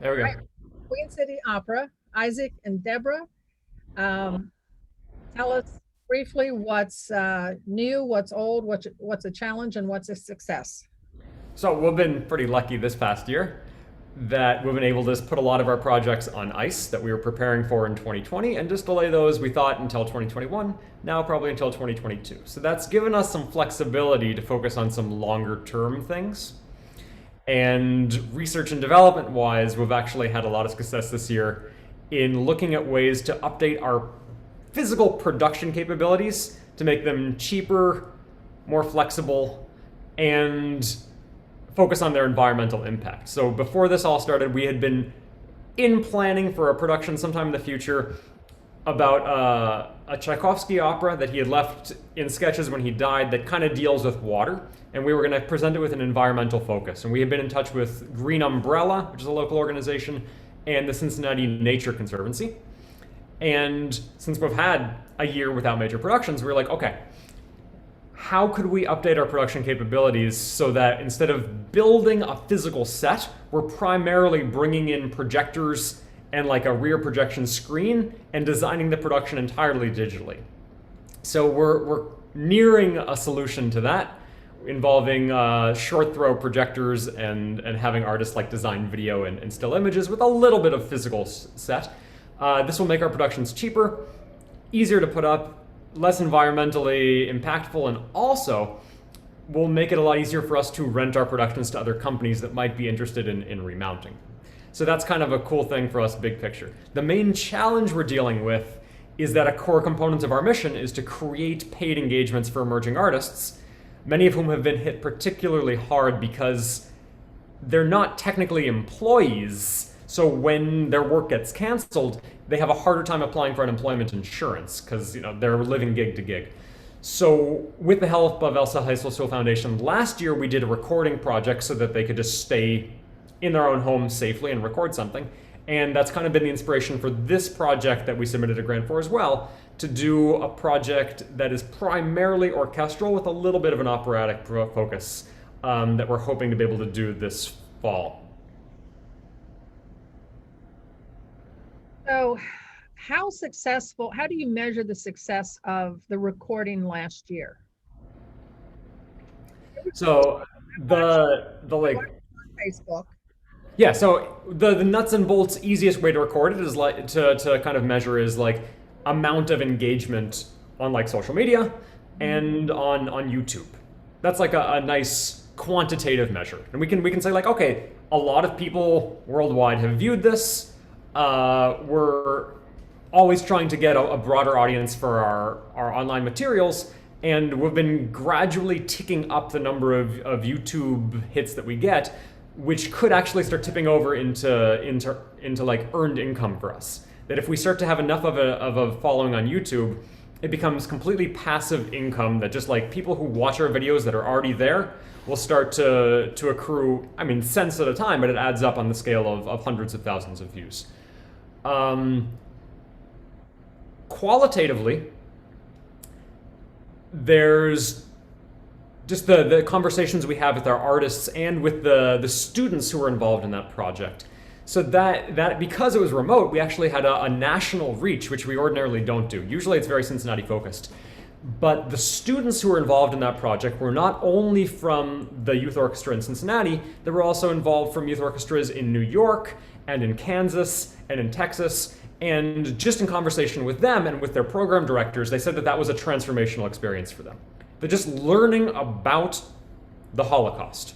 There we Right. go. Queen City Opera, Isaac and Deborah. Um, Tell us briefly what's new, what's old, what's a challenge, and what's a success. So we've been pretty lucky this past year that we've been able to just put a lot of our projects on ice that we were preparing for in 2020 and just delay those, we thought, until 2021, now probably until 2022. So that's given us some flexibility to focus on some longer term things. And research and development wise, we've actually had a lot of success this year in looking at ways to update our physical production capabilities to make them cheaper, more flexible, and focus on their environmental impact. So before this all started, we had been in planning for a production sometime in the future about a Tchaikovsky opera that he had left in sketches when he died that kind of deals with water. And we were going to present it with an environmental focus. And we had been in touch with Green Umbrella, which is a local organization, and the Cincinnati Nature Conservancy. And since we've had a year without major productions, we were like, okay, how could we update our production capabilities so that instead of building a physical set, we're primarily bringing in projectors and like a rear projection screen and designing the production entirely digitally. So we're nearing a solution to that involving short throw projectors and having artists like design video and still images with a little bit of physical set. This will make our productions cheaper, easier to put up, less environmentally impactful, and also will make it a lot easier for us to rent our productions to other companies that might be interested in remounting. So that's kind of a cool thing for us, big picture. The main challenge we're dealing with is that a core component of our mission is to create paid engagements for emerging artists, many of whom have been hit particularly hard because they're not technically employees. So when their work gets canceled, they have a harder time applying for unemployment insurance because they're living gig to gig. So with the help of Elsa Heisel Foundation, last year we did a recording project so that they could just stay in their own home safely and record something. And that's kind of been the inspiration for this project that we submitted a grant for as well, to do a project that is primarily orchestral with a little bit of an operatic focus that we're hoping to be able to do this fall. So, how do you measure the success of the recording last year? So the I watched like it on Facebook. yeah, so the nuts and bolts easiest way to record it is like to kind of measure is like amount of engagement on like social media and on YouTube. That's like a nice quantitative measure. And we can say like, okay, a lot of people worldwide have viewed this. We're always trying to get a broader audience for our online materials, and we've been gradually ticking up the number of YouTube hits that we get, which could actually start tipping over into like earned income for us. That if we start to have enough of a following on YouTube, it becomes completely passive income that just like people who watch our videos that are already there will start to accrue, I mean, cents at a time, but it adds up on the scale of hundreds of thousands of views. Qualitatively, there's just the conversations we have with our artists and with the students who are involved in that project. So that because it was remote, we actually had a national reach, which we ordinarily don't do. Usually it's very Cincinnati focused. But the students who were involved in that project were not only from the youth orchestra in Cincinnati, they were also involved from youth orchestras in New York and in Kansas and in Texas. And just in conversation with them and with their program directors, they said that that was a transformational experience for them. They're just learning about the Holocaust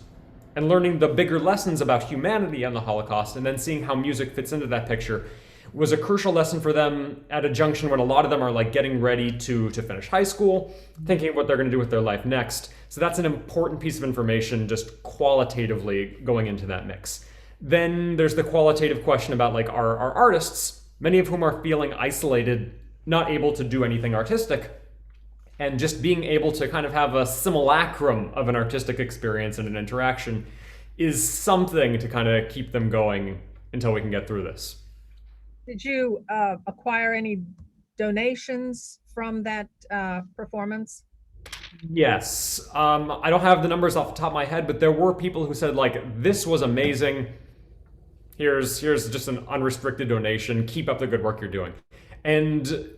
and learning the bigger lessons about humanity and the Holocaust, and then seeing how music fits into that picture was a crucial lesson for them at a junction when a lot of them are like getting ready to finish high school, thinking of what they're going to do with their life next. So that's an important piece of information just qualitatively going into that mix. Then there's the qualitative question about like our artists, many of whom are feeling isolated, not able to do anything artistic, and just being able to kind of have a simulacrum of an artistic experience and an interaction is something to kind of keep them going until we can get through this. Did you acquire any donations from that performance? Yes. I don't have the numbers off the top of my head, but there were people who said, like, this was amazing. Here's just an unrestricted donation. Keep up the good work you're doing. And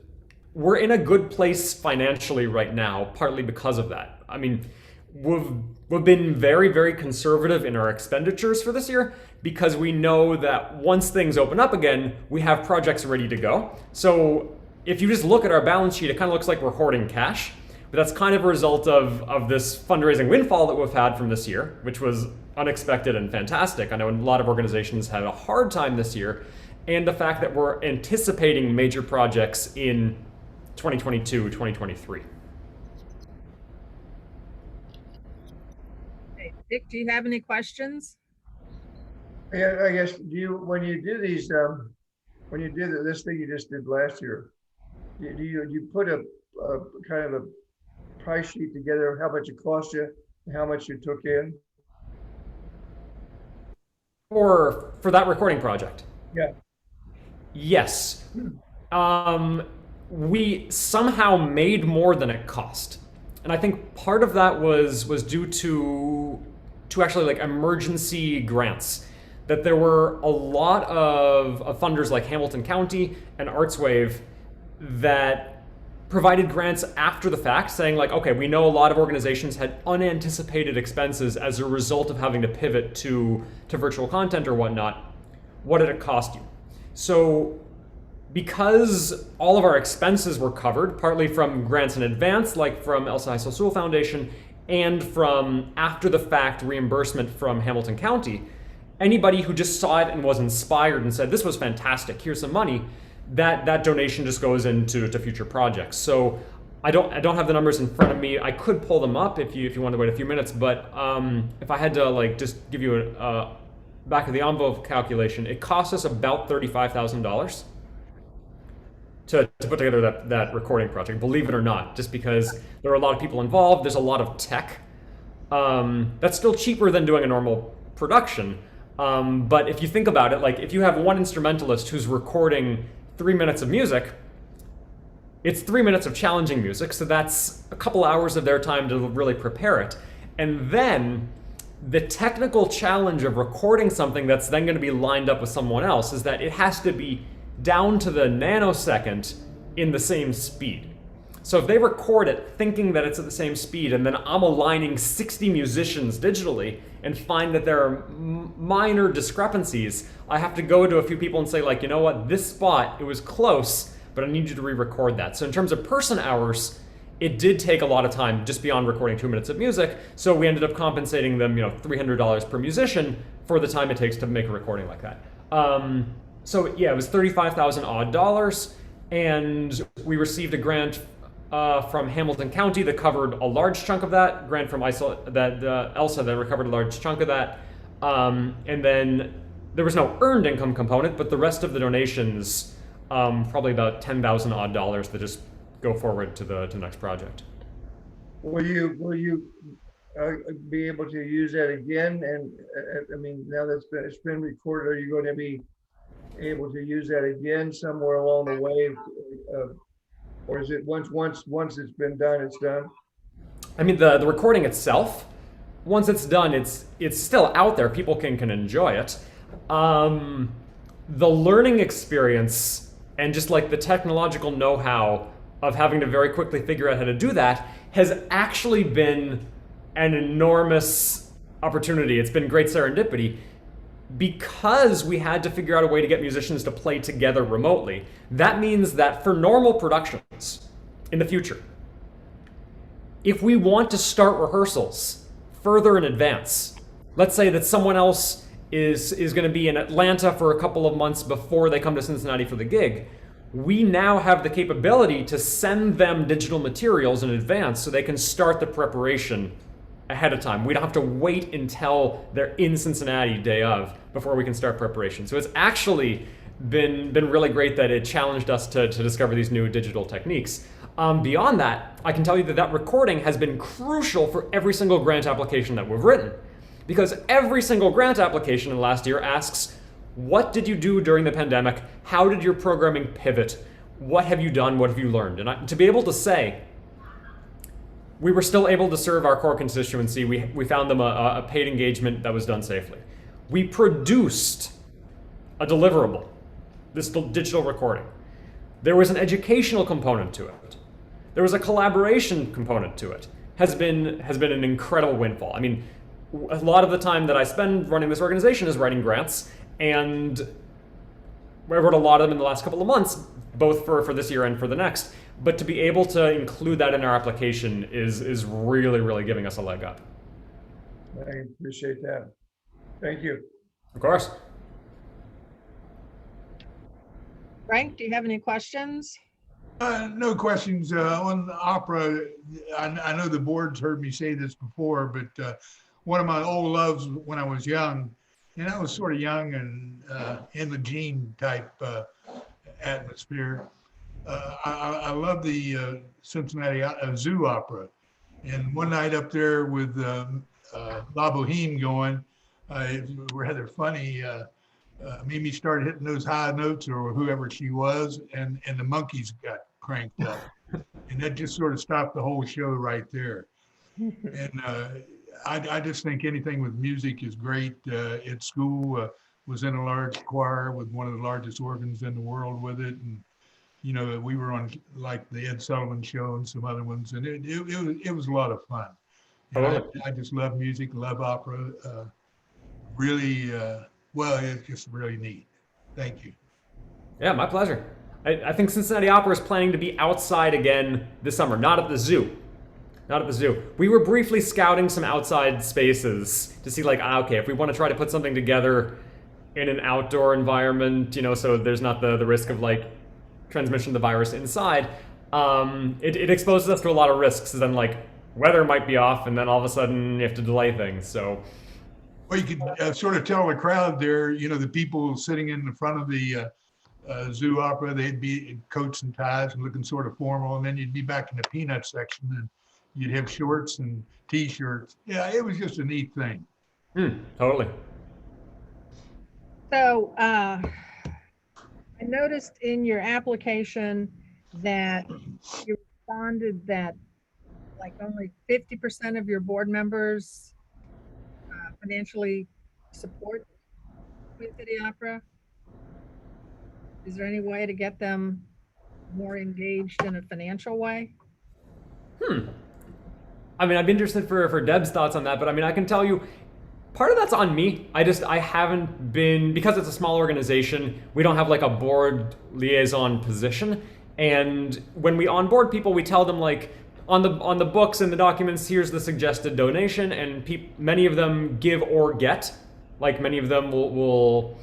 we're in a good place financially right now, partly because of that. I mean, we've been very, very conservative in our expenditures for this year because we know that once things open up again, we have projects ready to go. So if you just look at our balance sheet, it kind of looks like we're hoarding cash. But that's kind of a result of this fundraising windfall that we've had from this year, which was unexpected and fantastic. I know a lot of organizations had a hard time this year, and the fact that we're anticipating major projects in 2022, 2023. Okay, Dick, do you have any questions? Yeah, I guess when you do these, when you do this thing you just did last year, do you put a kind of a price sheet together of how much it cost you and how much you took in? For that recording project? Yeah. Yes. We somehow made more than it cost. And I think part of that was due to actually like emergency grants. That there were a lot of funders like Hamilton County and ArtsWave that provided grants after the fact, saying like, okay, we know a lot of organizations had unanticipated expenses as a result of having to pivot to virtual content or whatnot. What did it cost you? So because all of our expenses were covered, partly from grants in advance, like from Elsa Heisel-Sewell Foundation, and from after the fact reimbursement from Hamilton County, anybody who just saw it and was inspired and said, this was fantastic, here's some money, that donation just goes into future projects. So I don't have the numbers in front of me. I could pull them up if you want to wait a few minutes, but if I had to like just give you a back of the envelope calculation, it cost us about $35,000 to put together that recording project, believe it or not, just because there are a lot of people involved, there's a lot of tech. That's still cheaper than doing a normal production. But if you think about it, like if you have one instrumentalist who's recording 3 minutes of music, it's 3 minutes of challenging music, so that's a couple hours of their time to really prepare it. And then the technical challenge of recording something that's then going to be lined up with someone else is that it has to be down to the nanosecond in the same speed. So if they record it thinking that it's at the same speed, and then I'm aligning 60 musicians digitally and find that there are minor discrepancies, I have to go to a few people and say like, you know what, this spot, it was close, but I need you to re-record that. So in terms of person hours, it did take a lot of time just beyond recording 2 minutes of music. So we ended up compensating them, $300 per musician for the time it takes to make a recording like that. So yeah, it was $35,000 odd, and we received a grant from Hamilton County that covered a large chunk of that, grant from Elsa that recovered a large chunk of that, and then there was no earned income component, but the rest of the donations, probably about $10,000 odd that just go forward to the next project. Will you be able to use that again? And I mean, now that it's been recorded, are you going to be able to use that again somewhere along the way? Or is it once it's been done, it's done? I mean, the recording itself, once it's done, it's still out there. People can enjoy it. The learning experience and just like the technological know-how of having to very quickly figure out how to do that has actually been an enormous opportunity. It's been great serendipity because we had to figure out a way to get musicians to play together remotely. That means that for normal productions in the future, if we want to start rehearsals further in advance, let's say that someone else is going to be in Atlanta for a couple of months before they come to Cincinnati for the gig, we now have the capability to send them digital materials in advance so they can start the preparation ahead of time. We don't have to wait until they're in Cincinnati day of before we can start preparation. So it's actually been really great that it challenged us to discover these new digital techniques. Beyond that, I can tell you that recording has been crucial for every single grant application that we've written. Because every single grant application in the last year asks, what did you do during the pandemic? How did your programming pivot? What have you done? What have you learned? And to be able to say, we were still able to serve our core constituency. We found them a paid engagement that was done safely. We produced a deliverable, this digital recording. There was an educational component to it. There was a collaboration component to it. Has been an incredible windfall. I mean, a lot of the time that I spend running this organization is writing grants, and I wrote a lot of them in the last couple of months, both for this year and for the next. But to be able to include that in our application is really, really giving us a leg up. I appreciate that. Thank you. Of course. Frank, do you have any questions? No questions on the opera. I know the board's heard me say this before, but one of my old loves when I was young, and I was sort of young and in the Gene type atmosphere. I love the Cincinnati Zoo Opera, and one night up there with La Boheme going, it was rather funny. Mimi started hitting those high notes, or whoever she was, and the monkeys got cranked up, and that just sort of stopped the whole show right there. And I just think anything with music is great. At school, was in a large choir with one of the largest organs in the world with it, and you know, we were on like the Ed Sullivan Show and some other ones, and it was a lot of fun. And I just love music, love opera. Really, well, it's just really neat. Thank you. Yeah, my pleasure. I think Cincinnati Opera is planning to be outside again this summer, not at the zoo. Not at the zoo. We were briefly scouting some outside spaces to see like, okay, if we want to try to put something together in an outdoor environment, you know, so there's not the risk of like transmission of the virus inside, it exposes us to a lot of risks. And then like weather might be off and then all of a sudden you have to delay things. So, well, you could sort of tell the crowd there, you know, the people sitting in the front of the zoo opera, they'd be in coats and ties and looking sort of formal. And then you'd be back in the peanut section and you'd have shorts and t-shirts. Yeah, it was just a neat thing. Totally. So I noticed in your application that you responded that like only 50% of your board members financially support Queen City Opera. Is there any way to get them more engaged in a financial way? I mean, I'd be interested for Deb's thoughts on that, but I mean, I can tell you, part of that's on me. I haven't been, because it's a small organization, we don't have like a board liaison position. And when we onboard people, we tell them like, on the books and the documents, here's the suggested donation, and many of them give or get. Like many of them will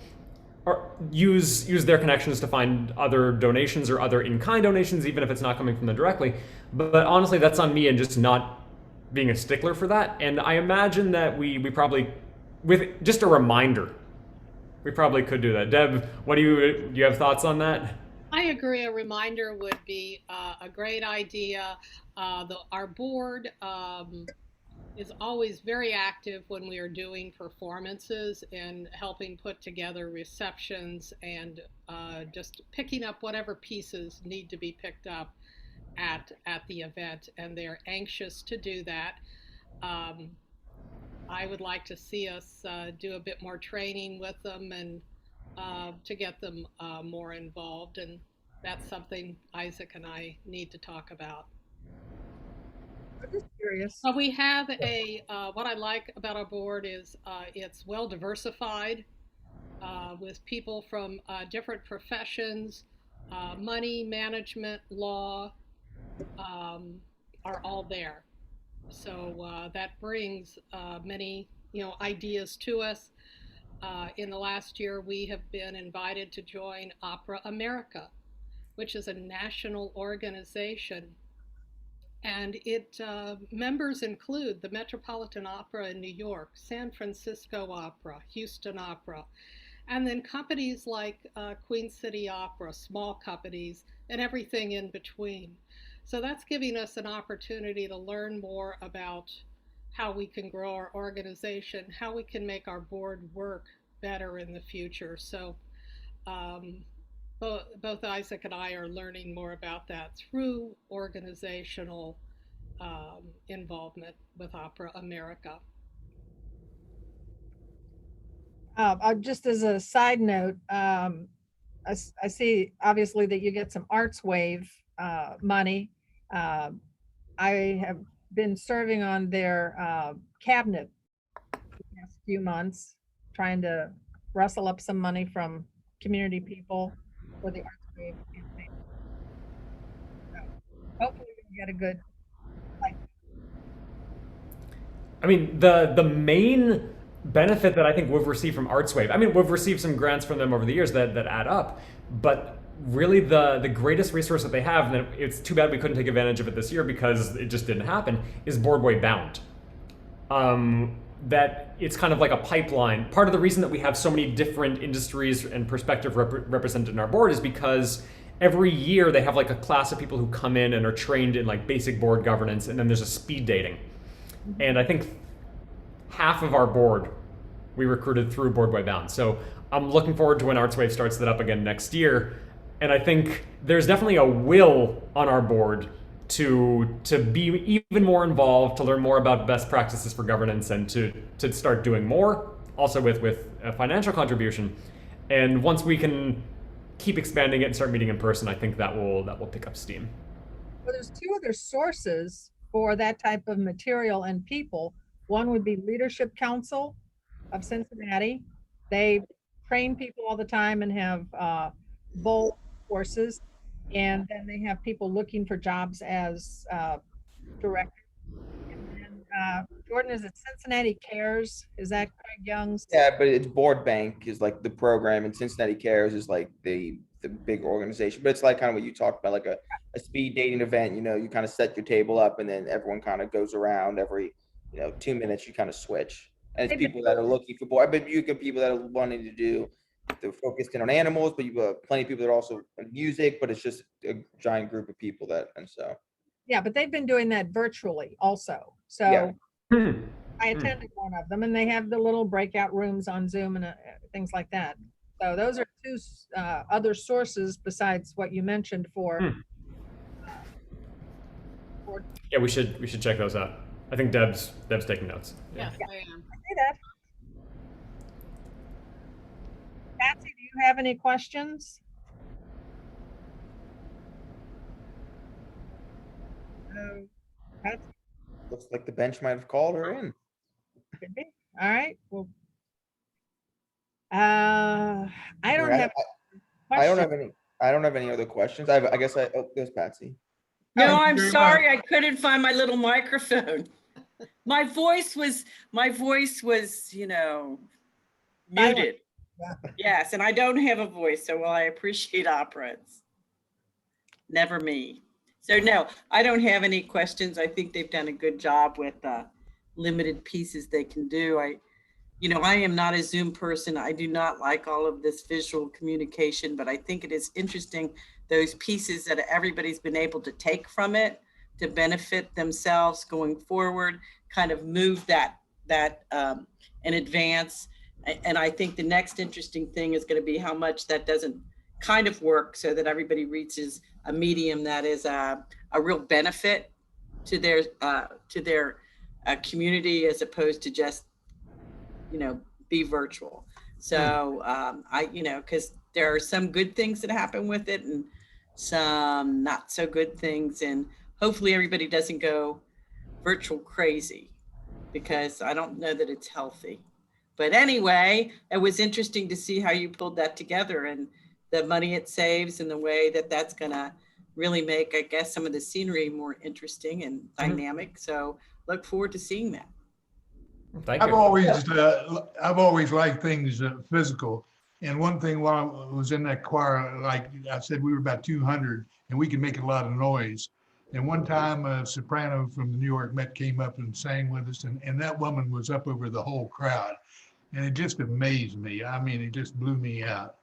use their connections to find other donations or other in-kind donations, even if it's not coming from them directly. But honestly, that's on me and just not being a stickler for that. And I imagine that we probably, with just a reminder, we probably could do that. Deb, do you have thoughts on that? I agree. A reminder would be a great idea. Our board is always very active when we are doing performances and helping put together receptions and just picking up whatever pieces need to be picked up at the event. And they're anxious to do that. I would like to see us do a bit more training with them and to get them more involved, and that's something Isaac and I need to talk about. I'm just curious. We have what I like about our board is it's well diversified with people from different professions, money, management, law, are all there. So that brings many ideas to us. In the last year, we have been invited to join Opera America, which is a national organization. And it members include the Metropolitan Opera in New York, San Francisco Opera, Houston Opera, and then companies like Queen City Opera, small companies, and everything in between. So that's giving us an opportunity to learn more about how we can grow our organization, how we can make our board work better in the future. So both Isaac and I are learning more about that through organizational involvement with Opera America. Just as a side note, I see obviously that you get some Arts Wave money. I have been serving on their cabinet the past few months, trying to rustle up some money from community people for the Arts Wave campaign. So hopefully we can get a good, like, I mean, the main benefit that I think we've received from ArtsWave, I mean, we've received some grants from them over the years that add up, but really the greatest resource that they have, and it's too bad we couldn't take advantage of it this year because it just didn't happen, is Boardway Bound. That it's kind of like a pipeline. Part of the reason that we have so many different industries and perspective represented in our board is because every year they have like a class of people who come in and are trained in like basic board governance, and then there's a speed dating. And I think half of our board we recruited through Boardway Bound. So I'm looking forward to when ArtsWave starts that up again next year. And I think there's definitely a will on our board to be even more involved, to learn more about best practices for governance, and to start doing more, also with a financial contribution. And once we can keep expanding it and start meeting in person, I think that will pick up steam. well, there's two other sources for that type of material and people. One would be Leadership Council of Cincinnati. They train people all the time and have bold courses. And then they have people looking for jobs as directors. And then Jordan, is it Cincinnati Cares? Is that Craig Young's? Yeah, but it's Board Bank is like the program, and Cincinnati Cares is like the big organization. But it's like kind of what you talked about, like a speed dating event. You know, you kind of set your table up, and then everyone kind of goes around every 2 minutes. You kind of switch, and it's people that are looking for board. But you get people that are wanting to do. They're focused in on animals, but you have plenty of people that are also in music. But it's just a giant group of people that, and so. Yeah, but they've been doing that virtually also. So Yeah. I attended one of them, and they have the little breakout rooms on Zoom and things like that. So those are two other sources besides what you mentioned for. Yeah, we should check those out. I think Deb's taking notes. Yes, I am. I see that. Patsy, do you have any questions? Patsy, Looks like the bench might have called her in. could be. All right. Well, I don't Yeah, have. I don't have any other questions. I guess oh, there's Patsy. Thank No, you I'm very sorry, I couldn't find my little microphone. My voice was, muted. Yes, and I don't have a voice, so while I appreciate opera, it's never me. So no, I don't have any questions. I think they've done a good job with limited pieces they can do. I am not a Zoom person. I do not like all of this visual communication, but I think it is interesting, those pieces that everybody's been able to take from it to benefit themselves going forward, kind of move that in advance. And I think the next interesting thing is going to be how much that doesn't kind of work so that everybody reaches a medium that is a real benefit to their community, as opposed to just be virtual. So because there are some good things that happen with it and some not so good things, and hopefully everybody doesn't go virtual crazy, because I don't know that it's healthy. But anyway, it was interesting to see how you pulled that together, and the money it saves, and the way that that's gonna really make, I guess, some of the scenery more interesting and dynamic. So look forward to seeing that. Thank I've you. always liked things physical. And one thing while I was in that choir, like I said, we were about 200 and we could make a lot of noise. And one time a soprano from the New York Met came up and sang with us, and that woman was up over the whole crowd. And it just amazed me. I mean, it just blew me out.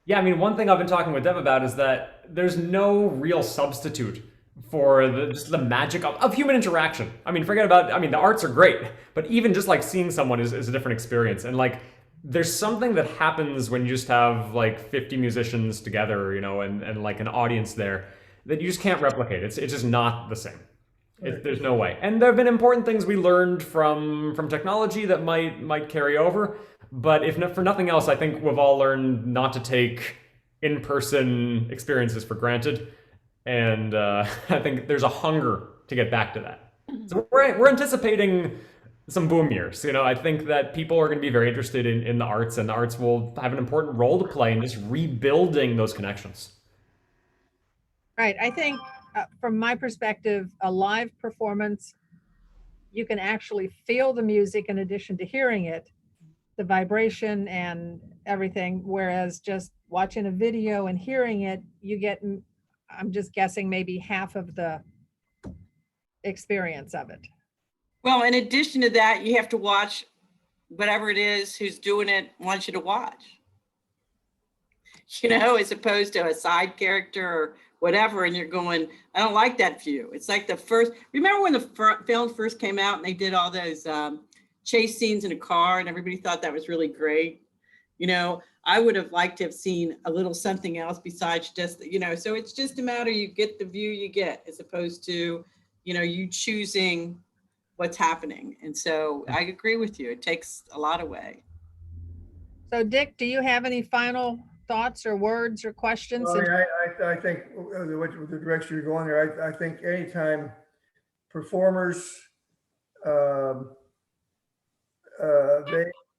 Yeah, I mean, one thing I've been talking with Deb about is that there's no real substitute for just the magic of human interaction. I mean, the arts are great, but even just like seeing someone is a different experience. And like, there's something that happens when you just have like 50 musicians together, and like an audience there that you just can't replicate. It's just not the same. There's no way. And there have been important things we learned from technology that might carry over. But if not, for nothing else, I think we've all learned not to take in-person experiences for granted, and I think there's a hunger to get back to that. So we're anticipating some boom years. You know, I think that people are going to be very interested in the arts, and the arts will have an important role to play in just rebuilding those connections. Right. I think from my perspective, a live performance, you can actually feel the music in addition to hearing it, the vibration and everything. Whereas just watching a video and hearing it, you get, I'm just guessing, maybe half of the experience of it. Well, in addition to that, you have to watch whatever it is who's doing it wants you to watch. You know, as opposed to a side character or whatever, and you're going, I don't like that view. It's like the first, remember when the film first came out and they did all those chase scenes in a car and everybody thought that was really great? You know, I would have liked to have seen a little something else besides just, you know, so it's just a matter, you get the view you get as opposed to, you know, you choosing what's happening. And so I agree with you. It takes a lot away. So Dick, do you have any final thoughts or words or questions? Well, I think with the direction you're going there, I think anytime performers,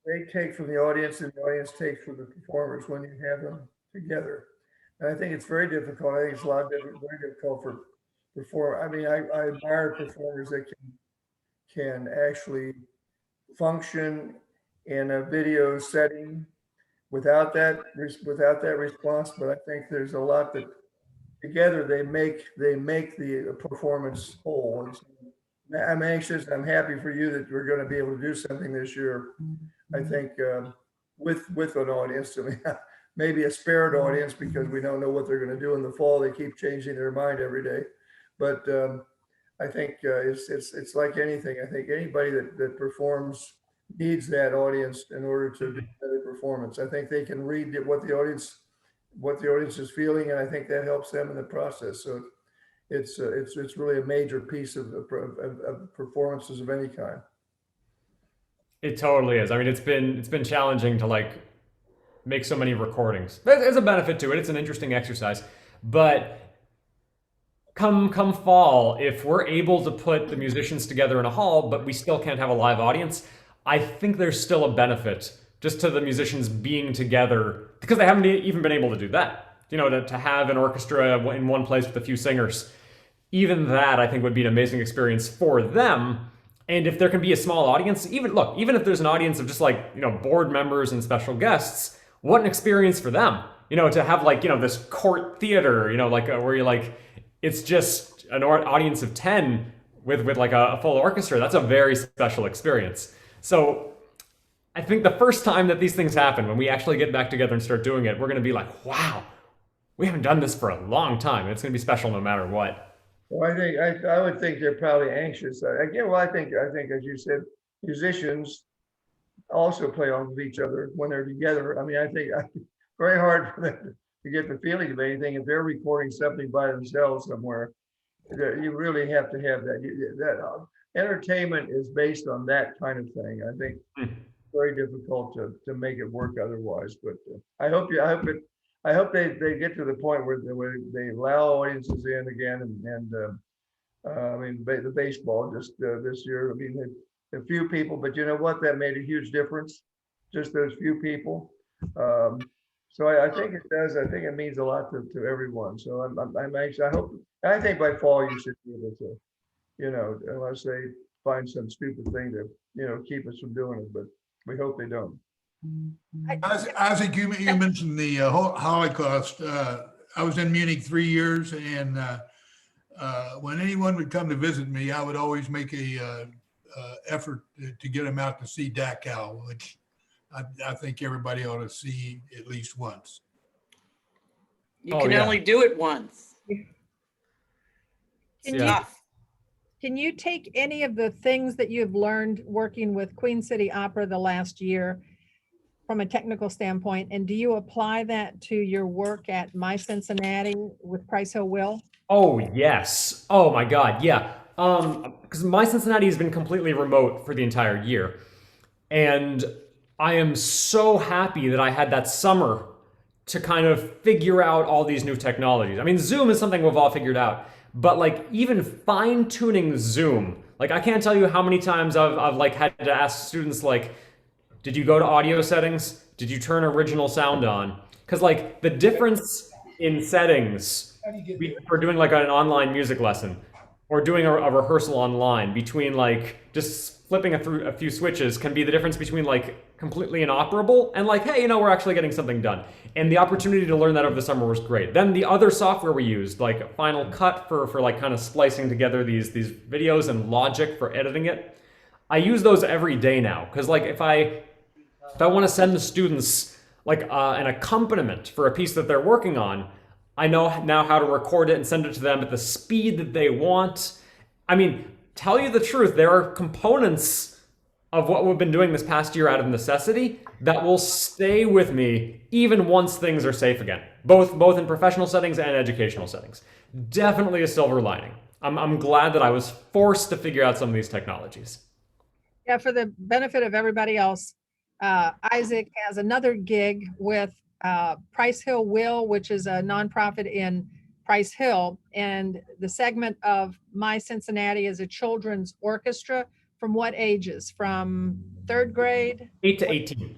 they take from the audience and the audience takes from the performers when you have them together. And I think it's very difficult. I think it's very difficult for perform. I mean, I admire performers that can actually function in a video setting without that response. But I think there's a lot that together they make the performance whole. And so I'm anxious. I'm happy for you that we're going to be able to do something this year. I think with an audience, I mean, maybe a spared audience because we don't know what they're going to do in the fall. They keep changing their mind every day. But I think it's like anything. I think anybody that performs needs that audience in order to do better performance. I think they can read what the audience is feeling, and I think that helps them in the process. So it's really a major piece of performances of any kind. It totally is. I mean, it's been challenging to like make so many recordings. There's a benefit to it. It's an interesting exercise, but come fall, if we're able to put the musicians together in a hall, but we still can't have a live audience, I think there's still a benefit just to the musicians being together because they haven't even been able to do that. You know, to have an orchestra in one place with a few singers, even that I think would be an amazing experience for them. And if there can be a small audience, even if there's an audience of just like, you know, board members and special guests, what an experience for them, you know, to have like, you know, this court theater, you know, like where you're like, it's just an audience of 10 with like a full orchestra. That's a very special experience. So I think the first time that these things happen, when we actually get back together and start doing it, we're going to be like, wow, we haven't done this for a long time. It's going to be special no matter what. Well, I would think they're probably anxious. Again, well, I think as you said, musicians also play off of each other when they're together. I mean, I think very hard for them to get the feeling of anything if they're recording something by themselves somewhere. You really have to have that entertainment is based on that kind of thing. I think very difficult to make it work otherwise. But I hope they get to the point where they allow audiences in again. And I mean, the baseball just this year, I mean, a few people, but you know what? That made a huge difference. Just those few people. So I think it does. I think it means a lot to everyone. So I'm anxious. I think by fall you should be able to, you know, unless they find some stupid thing to, you know, keep us from doing it. But we hope they don't. Isaac, you mentioned the Holocaust. I was in Munich 3 years, and when anyone would come to visit me, I would always make a effort to get them out to see Dachau, which I think everybody ought to see at least once. You can only do it once. Can you take any of the things that you've learned working with Queen City Opera the last year from a technical standpoint, and do you apply that to your work at My Cincinnati with Price Hill Will? Oh, yes. Oh my God. Yeah. Because My Cincinnati has been completely remote for the entire year. And I am so happy that I had that summer to kind of figure out all these new technologies. I mean, Zoom is something we've all figured out, but like even fine tuning Zoom, like I can't tell you how many times I've like had to ask students like, did you go to audio settings? Did you turn original sound on? Because like the difference in settings for doing like an online music lesson or doing a rehearsal online between like just flipping a few switches can be the difference between like completely inoperable and like, hey, we're actually getting something done. And the opportunity to learn that over the summer was great. Then the other software we used, like Final Cut for like kind of splicing together these videos, and Logic for editing it. I use those every day now because like if I want to send the students like an accompaniment for a piece that they're working on, I know now how to record it and send it to them at the speed that they want. I mean, tell you the truth, there are components of what we've been doing this past year out of necessity that will stay with me even once things are safe again, both in professional settings and educational settings. Definitely a silver lining. I'm glad that I was forced to figure out some of these technologies. Yeah, for the benefit of everybody else, Isaac has another gig with Price Hill Will, which is a nonprofit in Price Hill. And the segment of My Cincinnati is a children's orchestra. From what ages? From third grade? 8 to 18.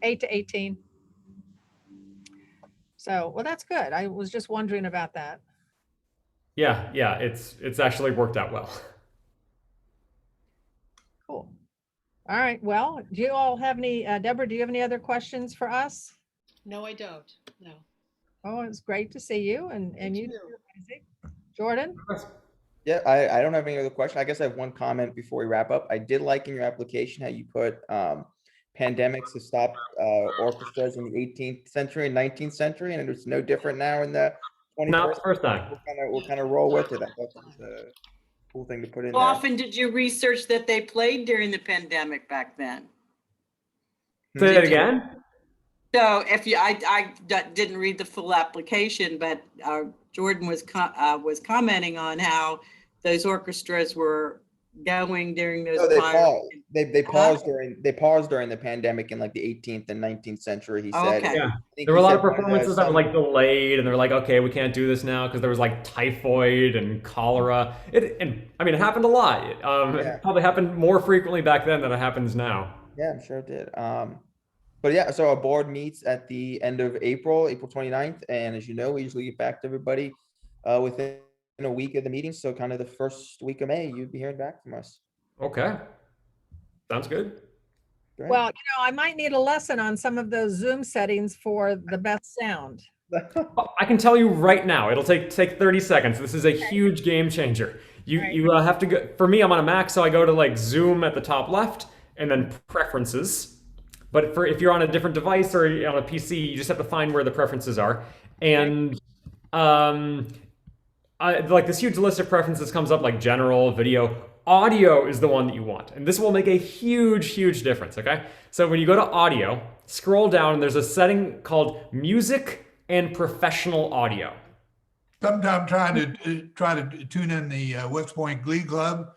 8 to 18. So, well, that's good. I was just wondering about that. Yeah, it's actually worked out well. Cool. All right. Well, do you all have any, Deborah, do you have any other questions for us? No, I don't. No. Oh, it's great to see you and you, too. Isaac. Jordan? Yeah, I don't have any other question. I guess I have one comment before we wrap up. I did like in your application how you put pandemics have stopped orchestras in the 18th century and 19th century, and it's no different now in the 21st. Not the first time. We'll kind of roll with it. I thought that was a cool thing to put in How there. often did you research that they played during the pandemic back then? Say that again? So if you, I didn't read the full application, but Jordan was commenting on how those orchestras were going during those No, they times. paused. They paused during the pandemic in like the 18th and 19th century. He said. Okay. Yeah. I think There were he a lot said of one the performances that were some- like delayed, and they're like, okay, we can't do this now because there was like typhoid and cholera. It happened a lot. Yeah. It probably happened more frequently back then than it happens now. Yeah, I'm sure it did. But yeah, so our board meets at the end of April 29th. And as you know, we usually get back to everybody within a week of the meeting. So kind of the first week of May, you'd be hearing back from us. Okay. Sounds good. Great. Well, I might need a lesson on some of those Zoom settings for the best sound. I can tell you right now, it'll take 30 seconds. This is a huge game changer. You have to go, for me, I'm on a Mac, so I go to like Zoom at the top left and then preferences. But if you're on a different device or on a PC, you just have to find where the preferences are. And like this huge list of preferences comes up like general, video. Audio is the one that you want. And this will make a huge, huge difference, okay? So when you go to audio, scroll down and there's a setting called music and professional audio. Sometime trying to tune in the West Point Glee Club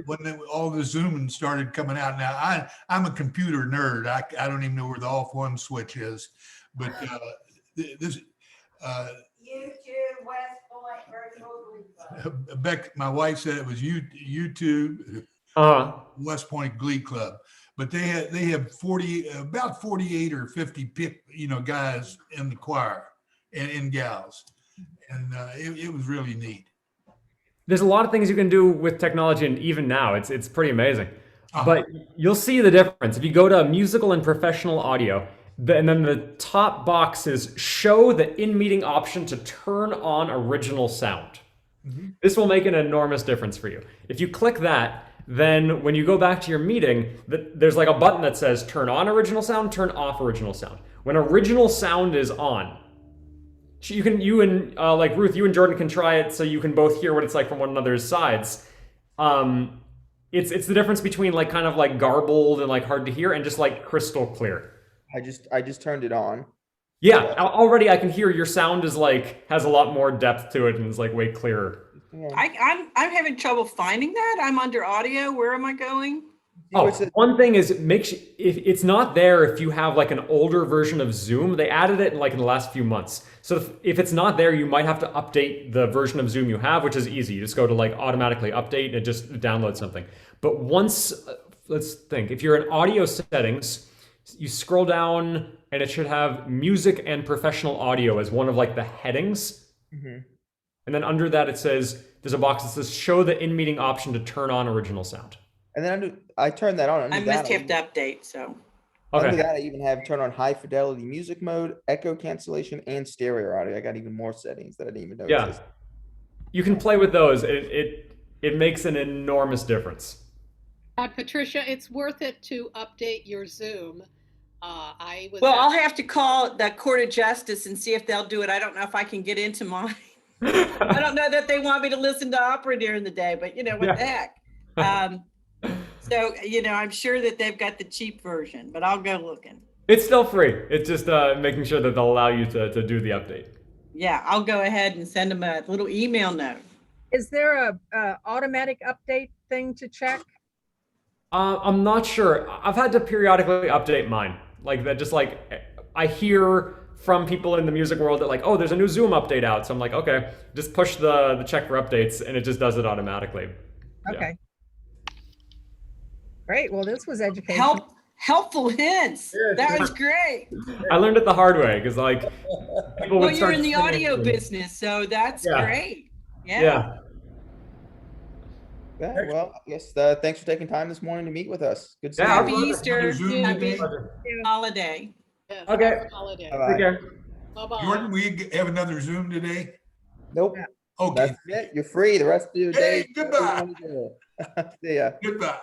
when all the Zooming started coming out. Now I'm a computer nerd. I don't even know where the off one switch is, but this YouTube, West Point, Virtual Glee Club. Beck, my wife said it was YouTube, West Point Glee Club, but they have about 48 or 50 guys in the choir and gals, and it was really neat. There's a lot of things you can do with technology, and even now, it's pretty amazing. But you'll see the difference. If you go to musical and professional audio, and then the top box is show the in-meeting option to turn on original sound. Mm-hmm. This will make an enormous difference for you. If you click that, then when you go back to your meeting, there's like a button that says turn on original sound, turn off original sound. When original sound is on, you and like Ruth, you and Jordan can try it so you can both hear what it's like from one another's sides. It's the difference between like kind of like garbled and like hard to hear and just like crystal clear. I just turned it on. Yeah, already I can hear your sound is like has a lot more depth to it and is like way clearer. I'm having trouble finding that. I'm under audio. Where am I going? where it says- One thing is if it's not there if you have like an older version of Zoom. They added it in the last few months. So if it's not there, you might have to update the version of Zoom you have, which is easy. You just go to automatically update and it just downloads something. But once, let's think, if you're in audio settings, you scroll down and it should have music and professional audio as one of the headings. Mhm. And then under that, it says, there's a box that says show the in-meeting option to turn on original sound. And then I turned that on. Under I that, must have to update, so. Under Okay. that, I even have turn on high fidelity music mode, echo cancellation, and stereo audio. I got even more settings that I didn't even know Yeah. existed. You can play with those. It makes an enormous difference. Patricia, it's worth it to update your Zoom. I was. Well, I'll have to call the Court of Justice and see if they'll do it. I don't know if I can get into mine. I don't know that they want me to listen to opera during the day, but what the heck? So, I'm sure that they've got the cheap version, but I'll go looking. It's still free. It's just making sure that they'll allow you to do the update. Yeah, I'll go ahead and send them a little email note. Is there a automatic update thing to check? I'm not sure. I've had to periodically update mine. I hear from people in the music world that oh, there's a new Zoom update out. So I'm like, okay, just push the check for updates and it just does it automatically. Yeah. Okay. Great. Well, this was educational. Helpful hints. Yes. That was great. I learned it the hard way because people Well, would you're start in the singing audio to me. business, so that's Yeah. great. Yeah. Yeah, well, I guess thanks for taking time this morning to meet with us. Good to see Yeah, you. Happy brother. Easter. Zoom Happy today? holiday. Yes, Okay. happy holiday. Bye-bye. Take care. Bye-bye. Jordan, we have another Zoom today? Nope. Yeah. Okay, That's it. You're free the rest of your day. Hey, goodbye. See ya. goodbye.